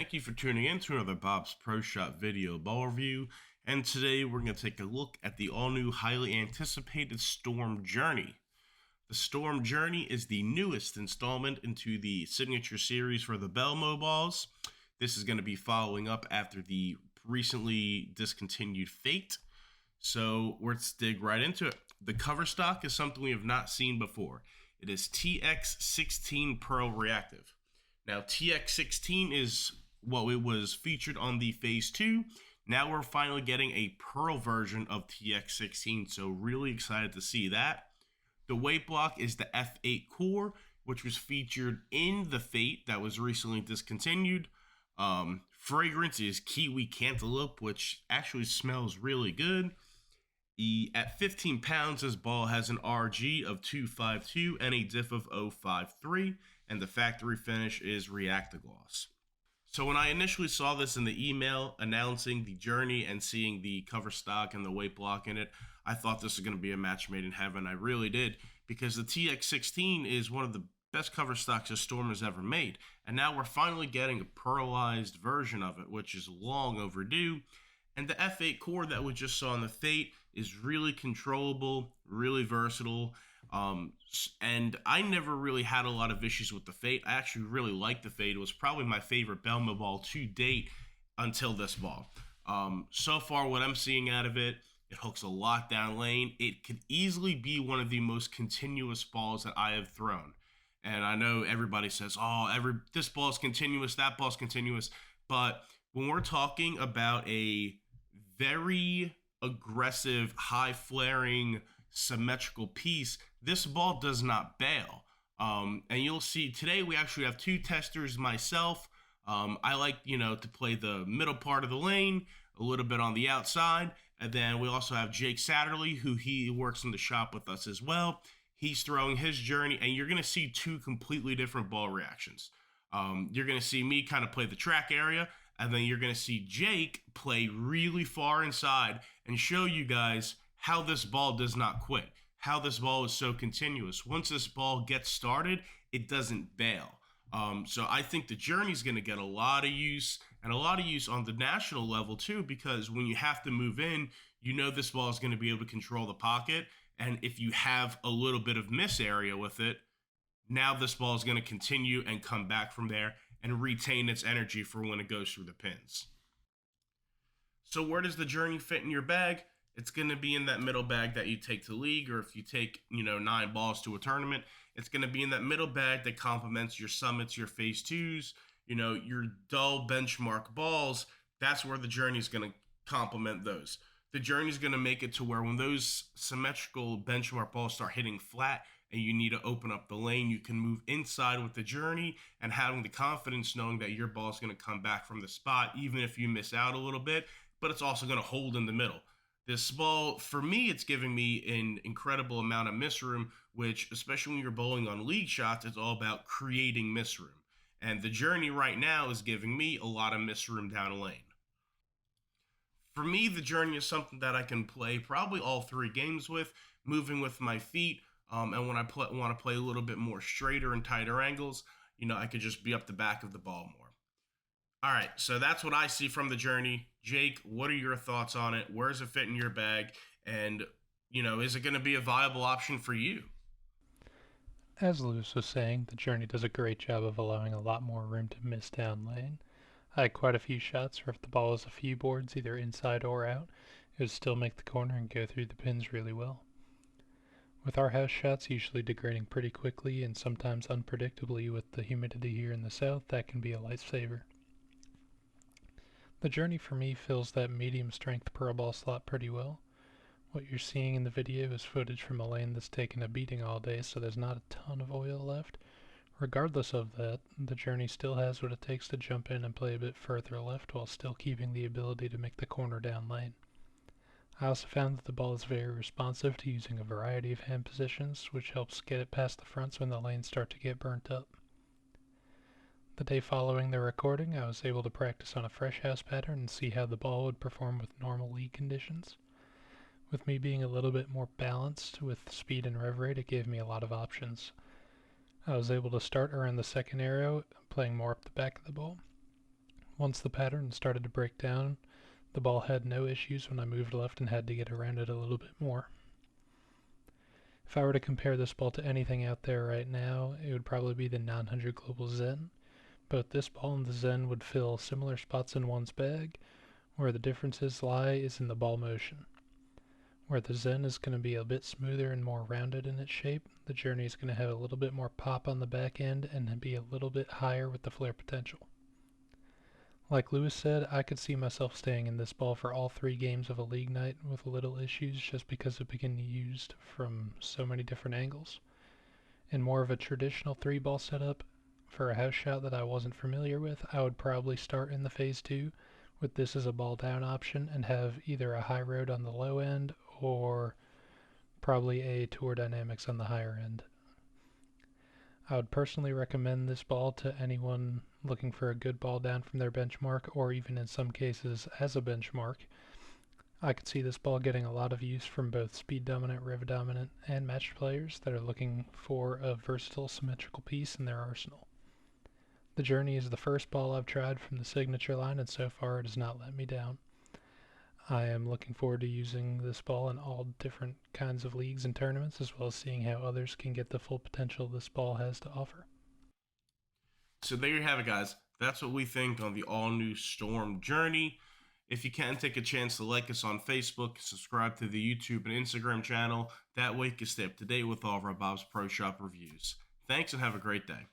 Thank you for tuning in to another Bob's Pro Shot video ball review. And today we're going to take a look at the all-new, highly anticipated Storm Journey. The Storm Journey is the newest installment into the signature series for the Belmo balls. This is going to be following up after the recently discontinued Fate. So let's dig right into it. The cover stock is something we have not seen before. It is TX16 Pearl Reactive. Now, TX16 is what it was featured on the Phase 2. Now we're finally getting a Pearl version of TX16, so really excited to see that. The weight block is the F8 core, which was featured in the Fate that was recently discontinued. Fragrance is Kiwi Cantaloupe, which actually smells really good. At 15 pounds, this ball has an RG of 252 and a diff of 053, and the factory finish is Reactagloss. So when I initially saw this in the email announcing the journey and seeing the cover stock and the weight block in it, I thought this was going to be a match made in heaven. I really did, because the TX16 is one of the best cover stocks a Storm has ever made, and now we're finally getting a pearlized version of it, which is long overdue. And the F8 core that we just saw in the Fate is really controllable, really versatile. And I never really had a lot of issues with the Fate. I actually really liked the Fate. It was probably my favorite Belmo ball to date until this ball. So far, what I'm seeing out of it, it hooks a lot down lane. It could easily be one of the most continuous balls that I have thrown. And I know everybody says, oh, this ball is continuous, that ball is continuous. But when we're talking about a very aggressive, high flaring, symmetrical piece, this ball does not bail. And you'll see today we actually have two testers myself. I like, to play the middle part of the lane, a little bit on the outside. And then we also have Jake Satterley, who he works in the shop with us as well. He's throwing his journey, and you're going to see two completely different ball reactions. You're going to see me kind of play the track area, and then you're going to see Jake play really far inside and show you guys how this ball does not quit, how this ball is so continuous. Once this ball gets started, it doesn't bail. So I think the journey is going to get a lot of use, and a lot of use on the national level too, because when you have to move in, this ball is going to be able to control the pocket. And if you have a little bit of miss area with it, now this ball is going to continue and come back from there and retain its energy for when it goes through the pins. So where does the journey fit in your bag? It's going to be in that middle bag that you take to league, or if you take, 9 balls to a tournament, it's going to be in that middle bag that complements your summits, your phase 2s, your dull benchmark balls. That's where the journey is going to complement those. The journey is going to make it to where when those symmetrical benchmark balls start hitting flat and you need to open up the lane, you can move inside with the journey and having the confidence knowing that your ball is going to come back from the spot, even if you miss out a little bit, but it's also going to hold in the middle. This ball, for me, it's giving me an incredible amount of miss room, which, especially when you're bowling on league shots, it's all about creating miss room. And the journey right now is giving me a lot of miss room down a lane. For me, the journey is something that I can play probably all 3 games with, moving with my feet. And when I want to play a little bit more straighter and tighter angles, I could just be up the back of the ball more. All right, so that's what I see from the journey. Jake, what are your thoughts on it? Where does it fit in your bag? And, is it going to be a viable option for you? As Lewis was saying, the journey does a great job of allowing a lot more room to miss down lane. I had quite a few shots where if the ball was a few boards either inside or out, it would still make the corner and go through the pins really well. With our house shots usually degrading pretty quickly and sometimes unpredictably with the humidity here in the south, that can be a lifesaver. The journey for me fills that medium strength pearl ball slot pretty well. What you're seeing in the video is footage from a lane that's taken a beating all day, so there's not a ton of oil left. Regardless of that, the journey still has what it takes to jump in and play a bit further left while still keeping the ability to make the corner down lane. I also found that the ball is very responsive to using a variety of hand positions, which helps get it past the fronts when the lanes start to get burnt up. The day following the recording, I was able to practice on a fresh house pattern and see how the ball would perform with normal league conditions. With me being a little bit more balanced with speed and rev rate, it gave me a lot of options. I was able to start around the second arrow, playing more up the back of the ball. Once the pattern started to break down, the ball had no issues when I moved left and had to get around it a little bit more. If I were to compare this ball to anything out there right now, it would probably be the 900 Global Zen. Both this ball and the Zen would fill similar spots in one's bag. Where the differences lie is in the ball motion. Where the Zen is going to be a bit smoother and more rounded in its shape, the Journey is going to have a little bit more pop on the back end and be a little bit higher with the flare potential. Like Lewis said, I could see myself staying in this ball for all 3 games of a league night with little issues just because it can be used from so many different angles. In more of a traditional 3-ball setup, for a house shot that I wasn't familiar with, I would probably start in the phase 2 with this as a ball down option and have either a high road on the low end or probably a Tour Dynamics on the higher end. I would personally recommend this ball to anyone looking for a good ball down from their benchmark, or even in some cases as a benchmark. I could see this ball getting a lot of use from both speed dominant, rev dominant, and matched players that are looking for a versatile symmetrical piece in their arsenal. The Journey is the first ball I've tried from the signature line, and so far it has not let me down. I am looking forward to using this ball in all different kinds of leagues and tournaments, as well as seeing how others can get the full potential this ball has to offer. So there you have it, guys. That's what we think on the all-new Storm Journey. If you can, take a chance to like us on Facebook, subscribe to the YouTube and Instagram channel. That way you can stay up to date with all of our Bob's Pro Shop reviews. Thanks and have a great day.